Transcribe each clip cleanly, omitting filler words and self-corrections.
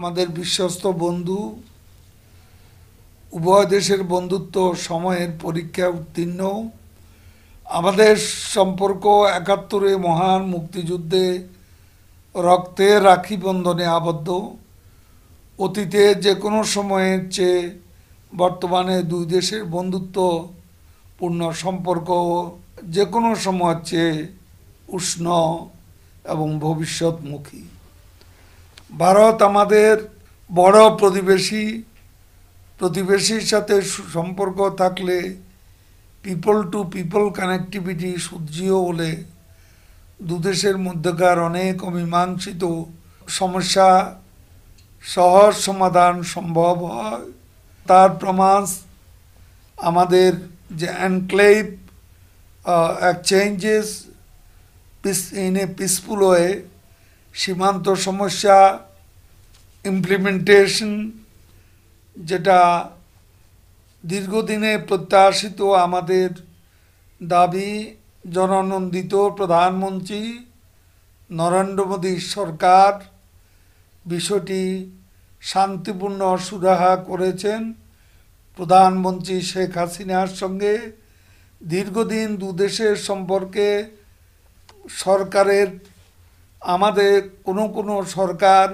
আমাদের বিশ্বস্ত বন্ধু, উভয় দেশের বন্ধুত্ব সময়ের পরীক্ষায় উত্তীর্ণ। আমাদের সম্পর্ক ৭১-এ মহান মুক্তিযুদ্ধে রক্তের রাখি বন্ধনে আবদ্ধ। অতীতে যে কোনো সময়ের চেয়ে বর্তমানে দুই দেশের বন্ধুত্বপূর্ণ সম্পর্ক যে কোনো সময়ের চেয়ে উষ্ণ এবং ভবিষ্যৎমুখী। ভারত আমাদের বড় প্রতিবেশী। প্রতিবেশীর সাথে সম্পর্ক থাকলে পিপল টু পিপল কানেক্টিভিটি সুদৃঢ় হলে দুদেশের মধ্যকার অনেক অমীমাংসিত সমস্যা সহজ সমাধান সম্ভব হয়। তার প্রমাণ আমাদের যে enclave exchanges in a peaceful way, সীমান্ত সমস্যা ইমপ্লিমেন্টেশন, যেটা দীর্ঘদিনে প্রত্যাশিত আমাদের দাবি। জননন্দিত প্রধানমন্ত্রী নরেন্দ্র মোদী সরকার বিষয়টি শান্তিপূর্ণ সুরাহা করেছেন। প্রধানমন্ত্রী শেখ হাসিনার সঙ্গে দীর্ঘদিন দুদেশের সম্পর্কে সরকারের আমাদের কোনো সরকার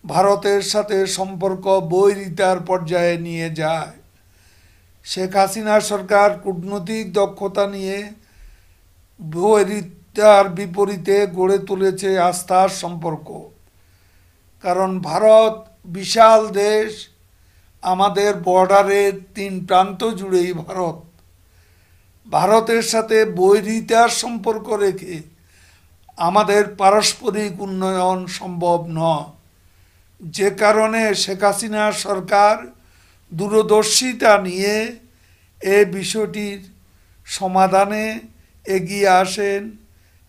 ভারতের সাথে সম্পর্ক বৈরিতার পর্যায়ে নিয়ে যায়। শেখ হাসিনা সরকার কূটনৈতিক দক্ষতা নিয়ে বৈরিতার বিপরীতে গড়ে তুলেছে আস্থার সম্পর্ক। কারণ ভারত বিশাল দেশ, আমাদের বর্ডারের ৩ প্রান্ত জুড়েই ভারতের সাথে বৈরিতার সম্পর্ক রেখে আমাদের পারস্পরিক উন্নয়ন সম্ভব নয়। যে কারণে শেখ হাসিনা সরকার দূরদর্শিতা নিয়ে এ বিষয়টির সমাধানে এগিয়ে আসেন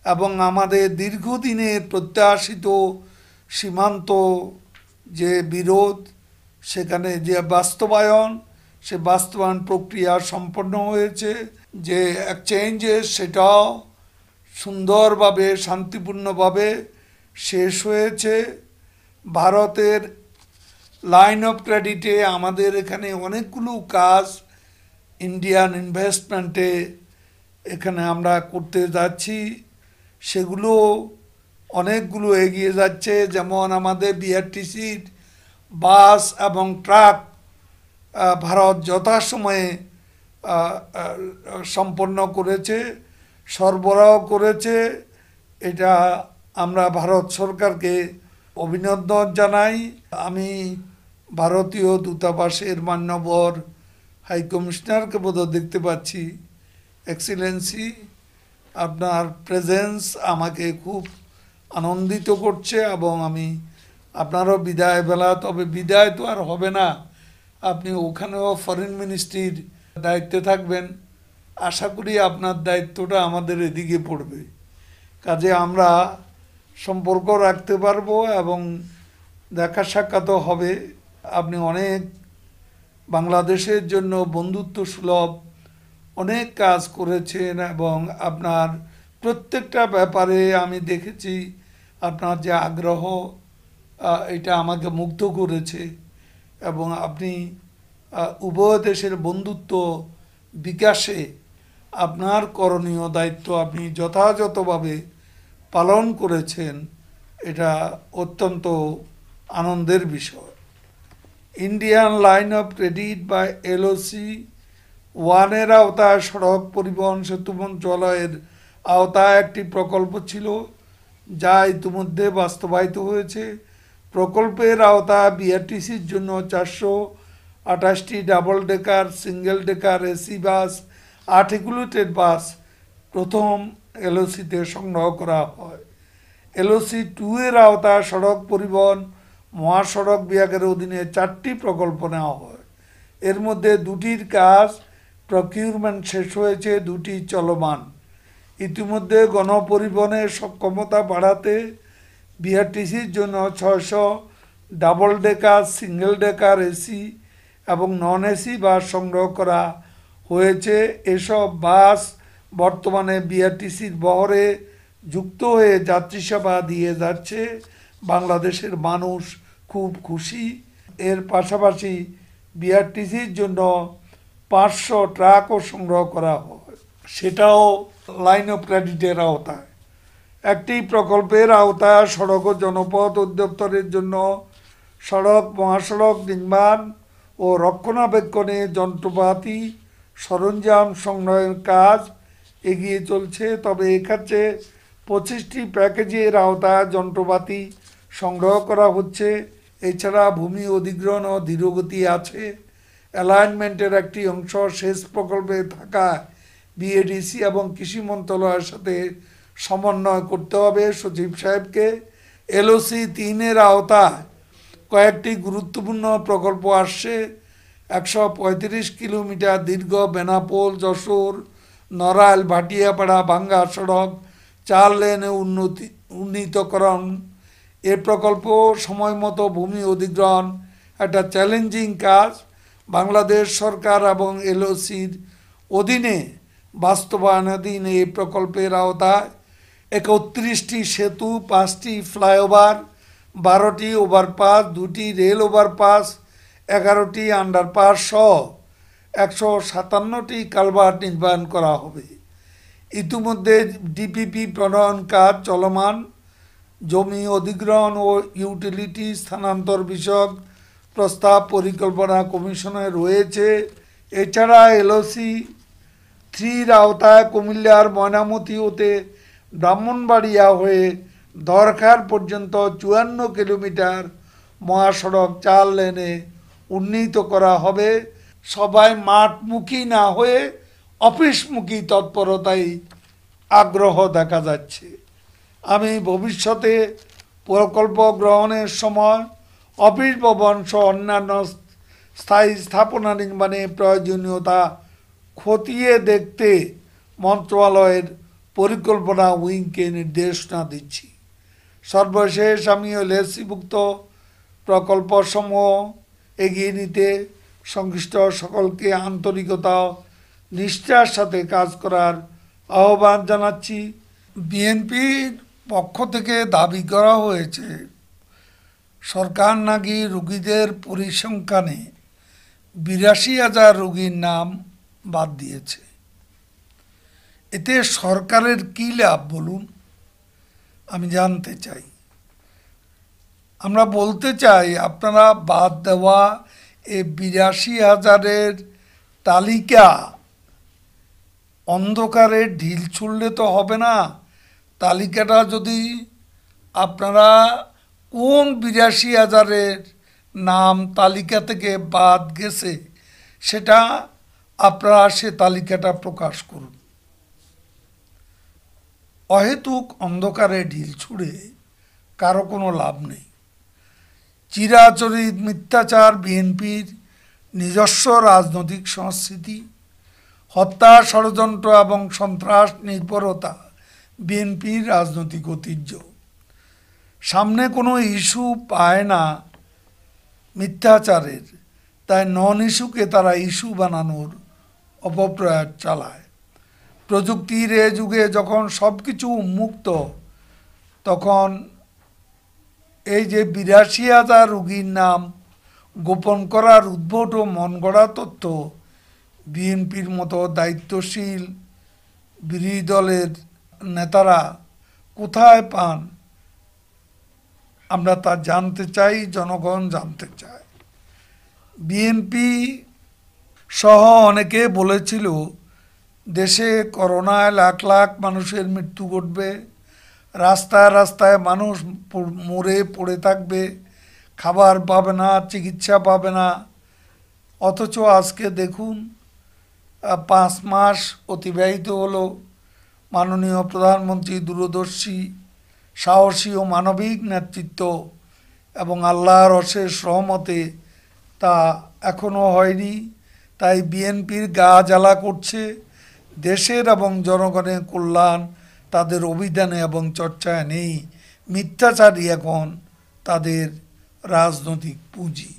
এবং আমাদের দীর্ঘদিনের প্রত্যাশিত সীমান্ত যে বিরোধ, সেখানে যে বাস্তবায়ন, সে বাস্তবায়ন প্রক্রিয়া সম্পন্ন হয়েছে। যে এক্সচেঞ্জেস সেটাও সুন্দরভাবে শান্তিপূর্ণভাবে শেষ হয়েছে। ভারতের লাইন অফ ক্রেডিটে আমাদের এখানে অনেকগুলো কাজ ইন্ডিয়ান ইনভেস্টমেন্টে এখানে আমরা করতে যাচ্ছি, সেগুলো অনেকগুলো এগিয়ে যাচ্ছে। যেমন আমাদের বিআরটিসির বাস এবং ট্রাক ভারত যথাসময়ে সম্পন্ন করেছে, সরবরাহ করেছে। এটা আমরা ভারত সরকারকে অভিনন্দন জানাই। আমি ভারতীয় দূতাবাসের মান্যবর হাই কমিশনারকে বোধহয় দেখতে পাচ্ছি। এক্সিলেন্সি, আপনার প্রেজেন্স আমাকে খুব আনন্দিত করছে এবং আমি আপনারও বিদায় বেলা, তবে বিদায় তো আর হবে না, আপনি ওখানেও ফরেন মিনিস্ট্রির দায়িত্বে থাকবেন। আশা করি আপনার দায়িত্বটা আমাদের এদিকে পড়বে, কাজে আমরা সম্পর্ক রাখতে পারবো এবং দেখা সাক্ষাৎও হবে। আপনি অনেক বাংলাদেশের জন্য বন্ধুত্ব সুলভ অনেক কাজ করেছেন এবং আপনার প্রত্যেকটা ব্যাপারে আমি দেখেছি আপনার যে আগ্রহ, এটা আমাকে মুগ্ধ করেছে এবং আপনি উভয় দেশের বন্ধুত্ব বিকাশে আপনার করণীয় দায়িত্ব আপনি যথাযথভাবে পালন করেছেন। এটা অত্যন্ত আনন্দের বিষয়। ইন্ডিয়ান লাইন অফ ক্রেডিট বা এলওসি 1-এর আওতায় সড়ক পরিবহন সেতু মন্ত্রণালয়ের আওতায় একটি প্রকল্প ছিল, যা ইতিমধ্যে বাস্তবায়িত হয়েছে। প্রকল্পের আওতায় বিআরটিসির জন্য 428টি double decker, single decker AC bus, articulated bus প্রথম এলওসিতে সংগ্রহ করা হয়। এলওসি 2-এর আওতায় সড়ক পরিবহন মহাসড়ক বিভাগের অধীনে 4টি প্রকল্প নেওয়া হয়। এর মধ্যে 2টির কাজ প্রকিউরমেন্ট শেষ হয়েছে, 2টি চলমান। ইতিমধ্যে গণপরিবহনের সক্ষমতা বাড়াতে বিআরটিসির জন্য 600 double decker, single decker AC এবং নন এসি বাস সংগ্রহ করা হয়েছে। এসব বাস বর্তমানে বিআরটিসির বহরে যুক্ত হয়ে যাত্রী সেবা দিয়ে যাচ্ছে। বাংলাদেশের মানুষ খুব খুশি। এর পাশাপাশি বিআরটিসির জন্য 500 ট্রাকও সংগ্রহ করা হয়, সেটাও লাইন অফ ক্রেডিটের আওতায়। একটি প্রকল্পের আওতায় সড়ক ও জনপথ অধিদপ্তরের জন্য সড়ক মহাসড়ক নির্মাণ ও রক্ষণাবেক্ষণে যন্ত্রপাতি সরঞ্জাম সংগ্রহের কাজ এগিয়ে চলছে। তবে এক্ষেত্রে 25টি প্যাকেজের আওতায় যন্ত্রপাতি সংগ্রহ করা হচ্ছে। এছাড়া ভূমি অধিগ্রহণ ও ধীরগতি আছে। অ্যালাইনমেন্টের একটি অংশ শেষ প্রকল্পে থাকা বিএডিসি এবং কৃষি মন্ত্রণালয়ের সাথে সমন্বয় করতে হবে সচিব সাহেবকে। LOC 3-এর আওতায় কয়েকটি গুরুত্বপূর্ণ প্রকল্প আসছে। 135 কিলোমিটার দীর্ঘ বেনাপোল যশোর নড়াইল ভাটিয়াপাড়া ভাঙ্গা সড়ক 4 লেনে উন্নীতকরণ। এ প্রকল্প সময় মতো ভূমি অধিগ্রহণ একটা চ্যালেঞ্জিং কাজ। বাংলাদেশ সরকার এবং LOCর অধীনে বাস্তবায়নাধীন এই প্রকল্পের আওতায় 31টি সেতু, 5টি ফ্লাইওভার, 12টি ওভারপাস, 2টি রেল ওভারপাস, 11টি আন্ডারপাস সহ 157টি কালভার্ট নির্মাণ করা হবে। ইতিমধ্যে ডিপিপি প্রণয়ন কাজ চলমান। জমি অধিগ্রহণ ও ইউটিলিটি স্থানান্তর বিষয়ক প্রস্তাব পরিকল্পনা কমিশনে রয়েছে। এছাড়া LOC 3-র আওতায় কুমিল্লার ময়নামতি হতে ব্রাহ্মণবাড়িয়া হয়ে দরখার পর্যন্ত 54 কিলোমিটার মহাসড়ক 4 লেনে উন্নীত করা হবে। সবাই মাঠমুখী না হয়ে অফিসমুখী তৎপরতায় আগ্রহ দেখা যাচ্ছে। আমি ভবিষ্যতে প্রকল্প গ্রহণের সময় অফিস ভবন সহ অন্যান্য স্থায়ী স্থাপনা নির্মাণে প্রয়োজনীয়তা খতিয়ে দেখতে মন্ত্রণালয়ের পরিকল্পনা উইংকে নির্দেশনা দিচ্ছি। সর্বশেষ আমি LOC-ভুক্ত প্রকল্পসমূহ এগিয়ে নিতে সংশ্লিষ্ট সকলকে আন্তরিকতা নিষ্ঠার সাথে কাজ করার আহ্বান জানাচ্ছি। বিএনপির পক্ষ থেকে দাবি করা হয়েছে সরকার নাকি রোগীদের পরিসংখ্যানে 82,000 রোগীর নাম বাদ দিয়েছে। এতে সরকারের কী লাভ বলুন, আমি জানতে চাই। আমরা বলতে চাই আপনারা বাদ দেওয়া এই 82,000-এর তালিকা অন্ধকারে ঢিল ছুড়লে তো হবে না। তালিকাটা যদি আপনারা কোন 82,000-এর নাম তালিকা থেকে বাদ গেছে সেটা আপনারা সে তালিকাটা প্রকাশ করুন। অহেতুক অন্ধকারে ঢিল ছুঁড়ে কারো কোনো লাভ নেই। চিরাচরিত মিথ্যাচার বিএনপির নিজস্ব রাজনৈতিক সংস্কৃতি। হত্যা, ষড়যন্ত্র এবং সন্ত্রাস নির্ভরতা বিএনপির রাজনৈতিক ঐতিহ্য। সামনে কোনো ইস্যু পায় না মিথ্যাচারের, তাই নন ইস্যুকে তারা ইস্যু বানানোর অপপ্রয়াস চালায়। প্রযুক্তির এ যুগে যখন সব কিছু উন্মুক্ত, তখন এই যে 82,000 রোগীর নাম গোপন করার উদ্ভট ও মন গড়া তথ্য বিএনপির মতো দায়িত্বশীল বিরোধী দলের নেতারা কোথায় পান আমরা তা জানতে চাই, জনগণ জানতে চায়। বিএনপি সহ অনেকে বলেছিল দেশে করোনায় লাখ লাখ মানুষের মৃত্যু ঘটবে, রাস্তায় রাস্তায় মানুষ মরে পড়ে থাকবে, খাবার পাবে না, চিকিৎসা পাবে না। অথচ আজকে দেখুন 5 মাস অতিবাহিত হলো, মাননীয় প্রধানমন্ত্রী দূরদর্শী, সাহসী ও মানবিক নেতৃত্ব এবং আল্লাহর অশেষ রহমতে তা এখনও হয়নি। তাই বিএনপির গা জ্বালা করছে। দেশের এবং জনগণের কল্যাণ তাদের অভিধানে এবং চর্চায় নেই। মিথ্যাচারই এখন তাদের রাজনৈতিক পুঁজি।